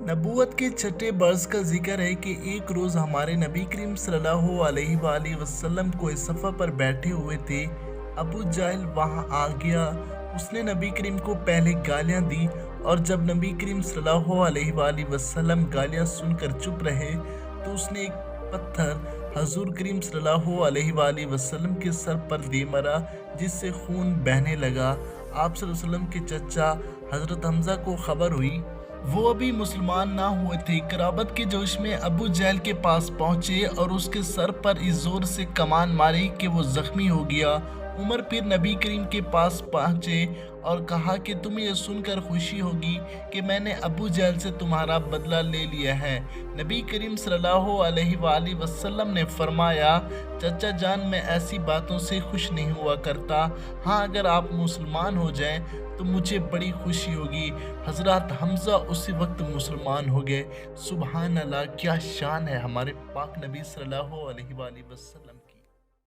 नबूवत के छठे बरस का जिक्र है कि एक रोज़ हमारे नबी करीम सल्लल्लाहु अलैहि वसल्लम कोई सफ़र पर बैठे हुए थे। अबू जाहल वहाँ आ गया। उसने नबी करीम को पहले गालियाँ दी और जब नबी करीम सल्लल्लाहु अलैहि वसल्लम गालियाँ सुनकर चुप रहे तो उसने एक पत्थर हजूर करीम सल्लल्लाहु अलैहि वसल्लम के सर पर दे मारा, जिससे खून बहने लगा। आप सल्लल्लाहु अलैहि वसल्लम के चचा हज़रत हमज़ा को खबर हुई। वो अभी मुसलमान ना हुए थे। कराबत के जोश में अबू जहल के पास पहुंचे और उसके सर पर इस जोर से कमान मारी कि वो जख्मी हो गया। उमर फिर नबी करीम के पास पहुंचे और कहा कि तुम्हें यह सुनकर खुशी होगी कि मैंने अबू जहल से तुम्हारा बदला ले लिया है। नबी करीम सल्लल्लाहु अलैहि वसल्लम ने फरमाया, चचा जान, मैं ऐसी बातों से खुश नहीं हुआ करता। हाँ, अगर आप मुसलमान हो जाएं तो मुझे बड़ी खुशी होगी। हज़रत हमज़ा उसी वक्त मुसलमान हो गए। सुबहान अल्लाह, क्या शान है हमारे पाक नबी सल्लल्लाहु अलैहि वसल्लम की।